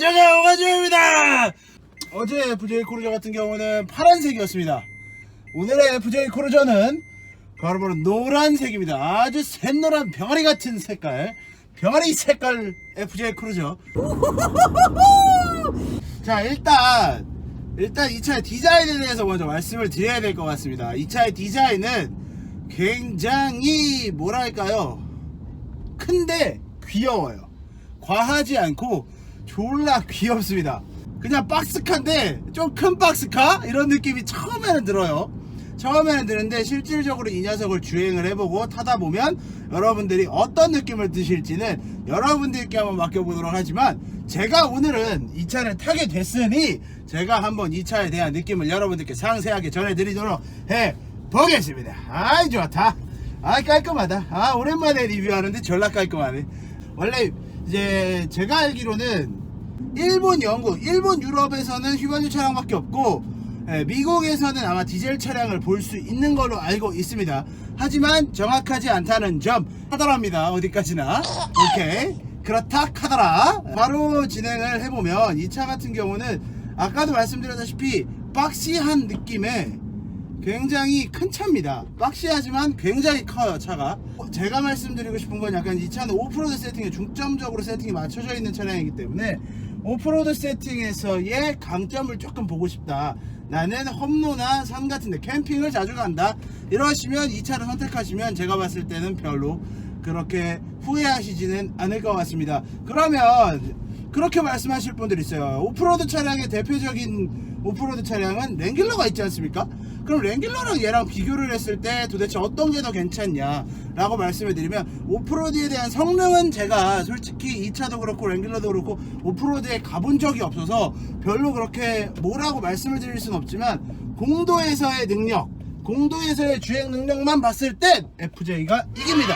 안녕하세요, 오가지입니다. 어제 FJ 크루저 같은 경우는 파란색이었습니다. 오늘의 FJ 크루저는 바로 노란색입니다. 아주 샛노란 병아리 같은 색깔, 병아리 색깔 FJ 크루저. 자, 일단 이 차의 디자인에 대해서 먼저 말씀을 드려야 될 것 같습니다. 이 차의 디자인은 굉장히 뭐랄까요, 큰데 귀여워요. 과하지 않고 졸라 귀엽습니다. 그냥 박스카인데 좀 큰 박스카? 이런 느낌이 처음에는 들어요. 처음에는 드는데 실질적으로 이 녀석을 주행을 해보고 타다 보면 여러분들이 어떤 느낌을 드실지는 여러분들께 한번 맡겨보도록 하지만, 제가 오늘은 이 차를 타게 됐으니 제가 한번 이 차에 대한 느낌을 여러분들께 상세하게 전해드리도록 해보겠습니다. 아이 좋다. 아 깔끔하다. 아 오랜만에 리뷰하는데 졸라 깔끔하네. 원래 이제 제가 알기로는 일본, 영국, 일본, 유럽에서는 휘발유 차량밖에 없고, 미국에서는 아마 디젤 차량을 볼 수 있는 걸로 알고 있습니다. 하지만 정확하지 않다는 점 하더랍니다. 어디까지나. 오케이, 그렇다 하더라. 바로 진행을 해보면 이 차 같은 경우는 아까도 말씀드렸다시피 박시한 느낌의 굉장히 큰 차입니다. 박시하지만 굉장히 커요, 차가. 제가 말씀드리고 싶은 건 약간 이 차는 오프로드 세팅에 중점적으로 세팅이 맞춰져 있는 차량이기 때문에 오프로드 세팅에서의 강점을 조금 보고 싶다, 나는 험로나 산 같은데 캠핑을 자주 간다, 이러시면 이 차를 선택하시면 제가 봤을 때는 별로 그렇게 후회하시지는 않을 것 같습니다. 그러면 그렇게 말씀하실 분들 있어요. 오프로드 차량의 대표적인 오프로드 차량은 랭글러가 있지 않습니까? 그럼 랭글러랑 얘랑 비교를 했을 때 도대체 어떤 게 더 괜찮냐 라고 말씀을 드리면, 오프로드에 대한 성능은 제가 솔직히 이 차도 그렇고 랭글러도 그렇고 오프로드에 가본 적이 없어서 별로 그렇게 뭐라고 말씀을 드릴 수는 없지만, 공도에서의 능력, 공도에서의 주행 능력만 봤을 땐 FJ가 이깁니다.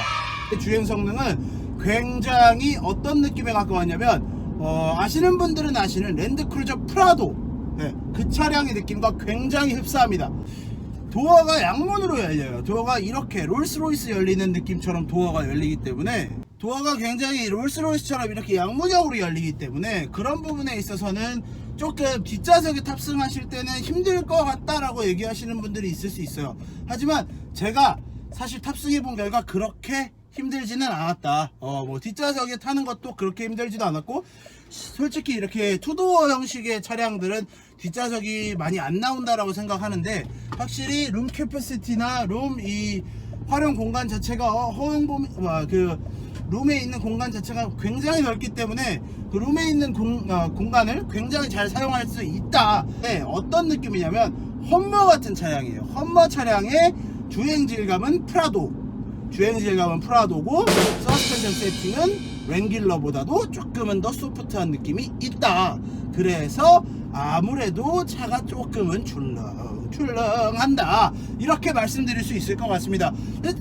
주행 성능은 굉장히 어떤 느낌에 가까웠냐면, 아시는 분들은 아시는 랜드크루저 프라도, 그 차량의 느낌과 굉장히 흡사합니다. 도어가 양문으로 열려요. 도어가 이렇게 롤스로이스 열리는 느낌처럼 도어가 열리기 때문에, 도어가 굉장히 롤스로이스처럼 이렇게 양문형으로 열리기 때문에 그런 부분에 있어서는 조금 뒷좌석에 탑승하실 때는 힘들 것 같다라고 얘기하시는 분들이 있을 수 있어요. 하지만 제가 사실 탑승해 본 결과 그렇게 힘들지는 않았다. 뭐 뒷좌석에 타는 것도 그렇게 힘들지도 않았고, 솔직히 이렇게 투도어 형식의 차량들은 뒷좌석이 많이 안 나온다라고 생각하는데, 확실히 룸 캐퍼시티나 룸 이 활용 공간 자체가 그 룸에 있는 공간 자체가 굉장히 넓기 때문에 그 룸에 있는 공간을 굉장히 잘 사용할 수 있다. 어떤 느낌이냐면 험머 같은 차량이에요. 험머 차량의 주행 질감은 프라도, 주행 질감은 프라도고, 서스펜션 세팅은 랭글러보다도 조금은 더 소프트한 느낌이 있다. 그래서 아무래도 차가 조금은 출렁한다, 이렇게 말씀드릴 수 있을 것 같습니다.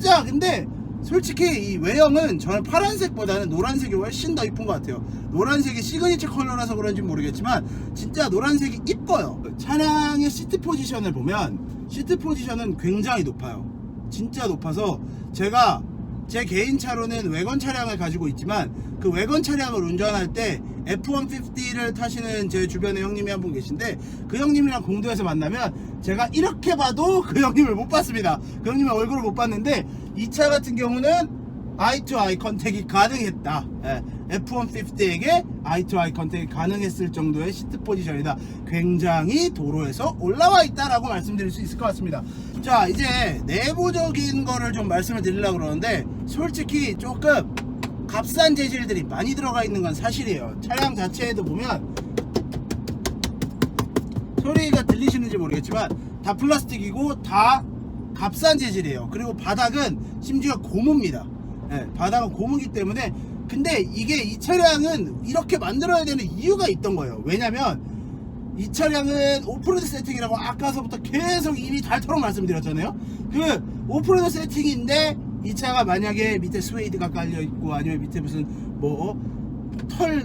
자, 근데 솔직히 이 외형은 저는 파란색보다는 노란색이 훨씬 더 이쁜 것 같아요. 노란색이 시그니처 컬러라서 그런지 모르겠지만 진짜 노란색이 이뻐요. 차량의 시트 포지션을 보면 시트 포지션은 굉장히 높아요. 진짜 높아서, 제가 제 개인 차로는 외건 차량을 가지고 있지만 그 외건 차량을 운전할 때 F-150를 타시는 제 주변에 형님이 한 분 계신데, 그 형님이랑 공도에서 만나면 제가 이렇게 봐도 그 형님을 못 봤습니다. 그 형님의 얼굴을 못 봤는데, 이 차 같은 경우는 아이 투 아이 컨택이 가능했다. F-150에게 아이 투 아이 컨택이 가능했을 정도의 시트 포지션이다. 굉장히 도로에서 올라와 있다라고 말씀드릴 수 있을 것 같습니다. 자, 이제 내부적인 거를 좀 말씀을 드리려고 그러는데, 솔직히 조금 값싼 재질들이 많이 들어가 있는 건 사실이에요. 차량 자체에도 보면 소리가 들리시는지 모르겠지만 다 플라스틱이고 다 값싼 재질이에요. 그리고 바닥은 심지어 고무입니다. 바닥은 고무기 때문에, 근데 이게 이 차량은 이렇게 만들어야 되는 이유가 있던 거예요. 왜냐면 이 차량은 오프로드 세팅이라고 아까서부터 계속 입이 닳도록 말씀드렸잖아요. 그 오프로드 세팅인데 이 차가 만약에 밑에 스웨이드가 깔려있고, 아니면 밑에 무슨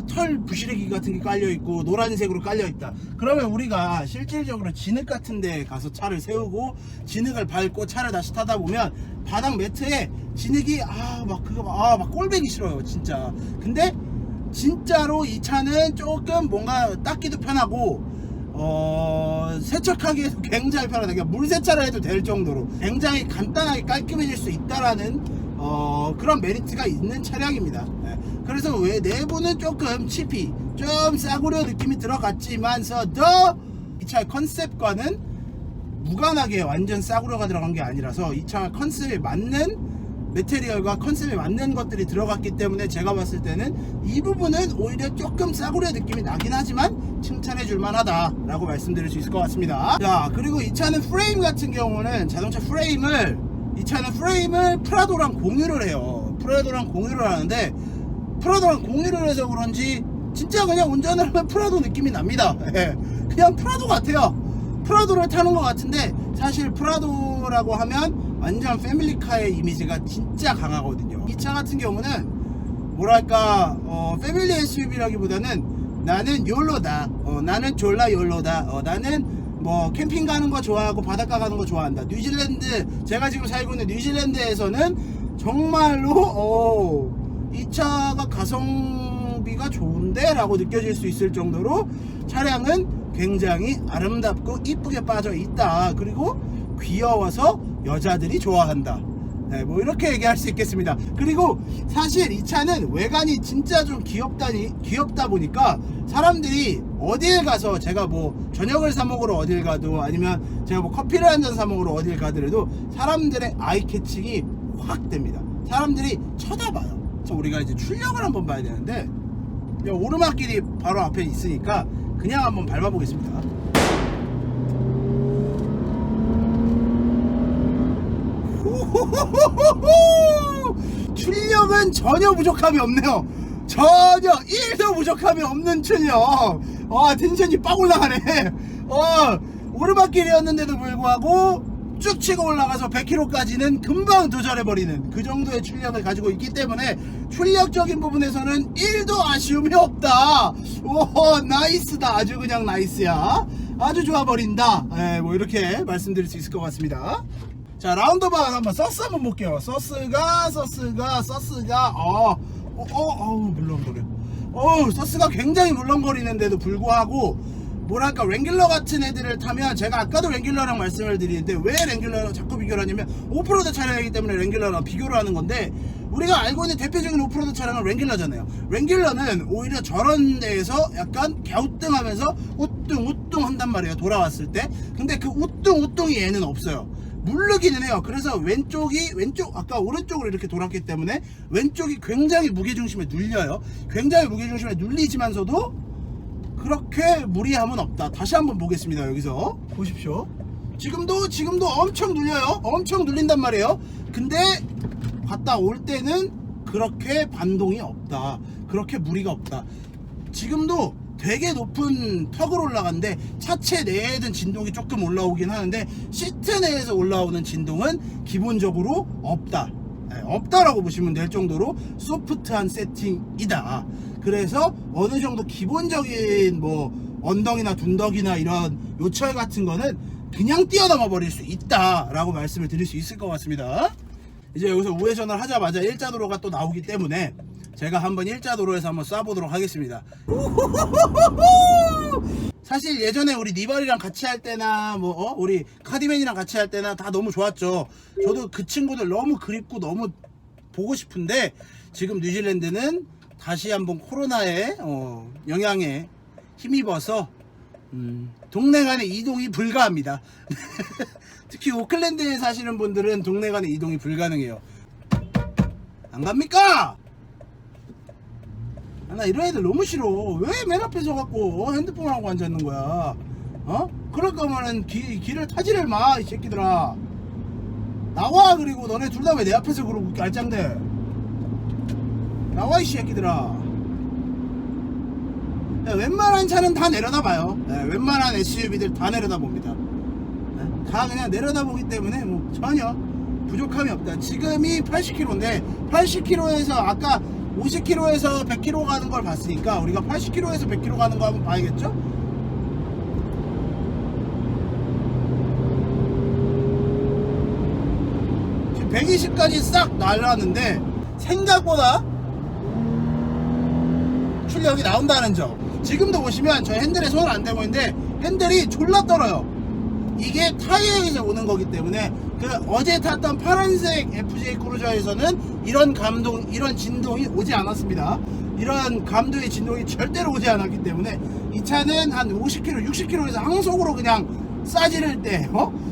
털 부시래기 같은 게 깔려있고 노란색으로 깔려있다, 그러면 우리가 실질적으로 진흙 같은 데 가서 차를 세우고 진흙을 밟고 차를 다시 타다 보면 바닥 매트에 진흙이 막 꼴배기 싫어요 진짜. 근데 진짜로 이 차는 조금 뭔가 닦기도 편하고 세척하기에도 굉장히 편하다. 그러니까 물세차를 해도 될 정도로 굉장히 간단하게 깔끔해질 수 있다라는 그런 메리트가 있는 차량입니다. 그래서 왜 내부는 조금 치피, 좀 싸구려 느낌이 들어갔지만서도 이 차의 컨셉과는 무관하게 완전 싸구려가 들어간 게 아니라서 이 차 컨셉에 맞는 매테리얼과 컨셉에 맞는 것들이 들어갔기 때문에 제가 봤을 때는 이 부분은 오히려 조금 싸구려 느낌이 나긴 하지만 칭찬해 줄 만하다 라고 말씀드릴 수 있을 것 같습니다. 자, 그리고 이 차는 프레임 같은 경우는 자동차 프레임을 프라도랑 공유를 해요. 프라도랑 공유를 하는데 프라도랑 공유를 해서 그런지 진짜 그냥 운전을 하면 프라도 느낌이 납니다. 그냥 프라도 같아요. 프라도를 타는 것 같은데 사실 프라도라고 하면 완전 패밀리카의 이미지가 진짜 강하거든요. 이 차 같은 경우는 뭐랄까 패밀리 SUV라기보다는 나는 욜로다, 나는 졸라 욜로다, 나는 뭐 캠핑 가는 거 좋아하고 바닷가 가는 거 좋아한다. 뉴질랜드, 제가 지금 살고 있는 뉴질랜드에서는 정말로 이 차가 가성비가 좋은데 라고 느껴질 수 있을 정도로 차량은 굉장히 아름답고 이쁘게 빠져 있다. 그리고 귀여워서 여자들이 좋아한다. 네, 뭐 이렇게 얘기할 수 있겠습니다. 그리고 사실 이 차는 외관이 진짜 좀 귀엽다 보니까 사람들이 어딜 가서, 제가 뭐 저녁을 사 먹으러 어딜 가도 아니면 제가 뭐 커피를 한 잔 사 먹으러 어딜 가더라도 사람들의 아이 캐칭이 확 됩니다. 사람들이 쳐다봐요. 그래서 우리가 이제 출력을 한번 봐야 되는데 오르막길이 바로 앞에 있으니까 그냥 한번 밟아보겠습니다. 출력은 전혀 부족함이 없네요. 전혀 1도 부족함이 없는 출력. 텐션이 빡 올라가네. 오르막길이었는데도 불구하고 쭉 치고 올라가서 100km까지는 금방 도달해버리는 그 정도의 출력을 가지고 있기 때문에 출력적인 부분에서는 1도 아쉬움이 없다. 오, 나이스다. 아주 그냥 나이스야. 아주 좋아버린다. 뭐 이렇게 말씀드릴 수 있을 것 같습니다. 자, 라운드바웃 한번 서스 한번 볼게요. 서스가 물렁거려. 서스가 굉장히 물렁거리는데도 불구하고 뭐랄까 랭귤러 같은 애들을 타면, 제가 아까도 랭귤러랑 말씀을 드리는데 왜 랭귤러랑 자꾸 비교를 하냐면 오프로드 차량이기 때문에 랭귤러랑 비교를 하는 건데, 우리가 알고 있는 대표적인 오프로드 차량은 랭귤러잖아요. 랭귤러는 오히려 저런 데에서 약간 갸우뚱하면서 우뚱우뚱 한단 말이에요, 돌아왔을 때. 근데 그 우뚱우뚱이 얘는 없어요. 물르기는 해요. 그래서 아까 오른쪽으로 이렇게 돌았기 때문에 왼쪽이 굉장히 무게중심에 눌려요. 굉장히 무게중심에 눌리지만서도 그렇게 무리함은 없다. 다시 한번 보겠습니다. 여기서 보십시오. 지금도 엄청 눌려요. 엄청 눌린단 말이에요. 근데 갔다 올 때는 그렇게 반동이 없다. 그렇게 무리가 없다. 지금도 되게 높은 턱으로 올라가는데 차체 내에는 진동이 조금 올라오긴 하는데 시트 내에서 올라오는 진동은 기본적으로 없다. 없다라고 보시면 될 정도로 소프트한 세팅이다. 그래서 어느 정도 기본적인 뭐 언덕이나 둔덕이나 이런 요철 같은 거는 그냥 뛰어넘어 버릴 수 있다라고 말씀을 드릴 수 있을 것 같습니다. 이제 여기서 우회전을 하자마자 일자도로가 또 나오기 때문에 제가 한번 일자도로에서 한번 쏴보도록 하겠습니다. 사실 예전에 우리 니발이랑 같이 할 때나 우리 카디맨이랑 같이 할 때나 다 너무 좋았죠. 저도 그 친구들 너무 그립고 너무 보고 싶은데 지금 뉴질랜드는 다시 한번 코로나의 영향에 힘입어서 동네 간의 이동이 불가합니다. 특히 오클랜드에 사시는 분들은 동네 간의 이동이 불가능해요. 안 갑니까? 나 이런 애들 너무 싫어. 왜 맨 앞에 서갖고 핸드폰 하고 앉아있는 거야? 그럴 거면은 길을 타지를 마, 이 새끼들아. 나와. 그리고 너네 둘 다 왜 내 앞에서 그러고 알짱대? 나와, 이 새끼들아. 웬만한 차는 다 내려다봐요. 웬만한 SUV들 다 내려다봅니다. 다 그냥 내려다보기 때문에 뭐 전혀 부족함이 없다. 지금이 80km인데 80km에서 아까 50km에서 100km 가는 걸 봤으니까 우리가 80km에서 100km 가는 거 한번 봐야겠죠? 지금 120까지 싹 날라왔는데 생각보다 출력이 나온다는 점. 지금도 보시면 저 핸들에 손을 안 대고 있는데 핸들이 졸라 떨어요. 이게 타이어에서 오는 거기 때문에 그 어제 탔던 파란색 FJ 크루저에서는 이런 감동, 이런 진동이 오지 않았습니다. 이런 감도의 진동이 절대로 오지 않았기 때문에 이 차는 한 50km, 60km에서 항속으로 그냥 싸지를 때,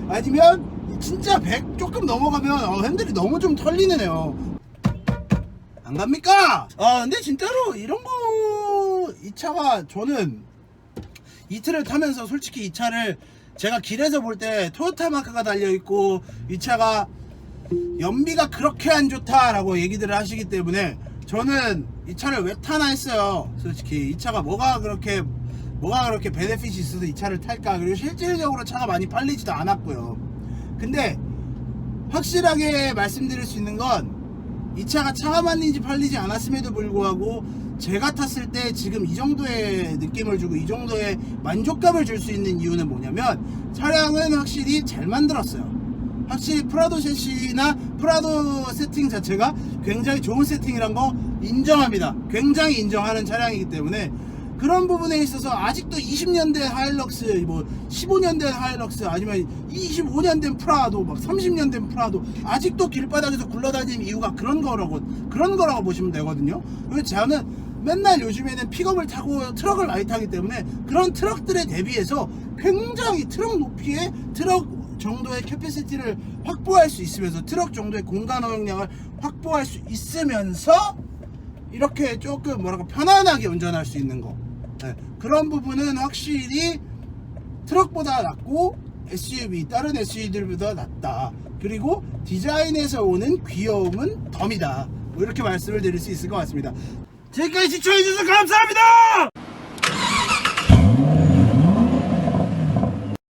아니면 진짜 100 조금 넘어가면 핸들이 너무 좀 털리네요. 안 갑니까? 근데 진짜로 이런 거, 이 차가 저는 이틀을 타면서 솔직히 이 차를 제가 길에서 볼 때 토요타 마크가 달려있고 이 차가 연비가 그렇게 안 좋다라고 얘기들을 하시기 때문에 저는 이 차를 왜 타나 했어요. 솔직히 이 차가 뭐가 그렇게 베네핏이 있어서 이 차를 탈까. 그리고 실질적으로 차가 많이 팔리지도 않았고요. 근데 확실하게 말씀드릴 수 있는 건 이 차가 차가 많이 팔리지 않았음에도 불구하고 제가 탔을 때 지금 이 정도의 느낌을 주고 이 정도의 만족감을 줄 수 있는 이유는 뭐냐면 차량은 확실히 잘 만들었어요. 확실히 프라도 셰시나 프라도 세팅 자체가 굉장히 좋은 세팅이란 거 인정합니다. 굉장히 인정하는 차량이기 때문에 그런 부분에 있어서 아직도 20년 된 하일럭스, 뭐 15년 된 하일럭스, 아니면 25년 된 프라도, 막 30년 된 프라도 아직도 길바닥에서 굴러다니는 이유가 그런 거라고 보시면 되거든요. 그래서 저는 맨날 요즘에는 픽업을 타고 트럭을 많이 타기 때문에 그런 트럭들에 대비해서 굉장히 트럭 높이의 트럭 정도의 캐패시티를 확보할 수 있으면서 트럭 정도의 공간 허용량을 확보할 수 있으면서 이렇게 조금 편안하게 운전할 수 있는 거, 그런 부분은 확실히 트럭보다 낫고 SUV, 다른 SUV들보다 낫다. 그리고 디자인에서 오는 귀여움은 덤이다. 뭐 이렇게 말씀을 드릴 수 있을 것 같습니다. 지금까지 시청해주셔서 감사합니다.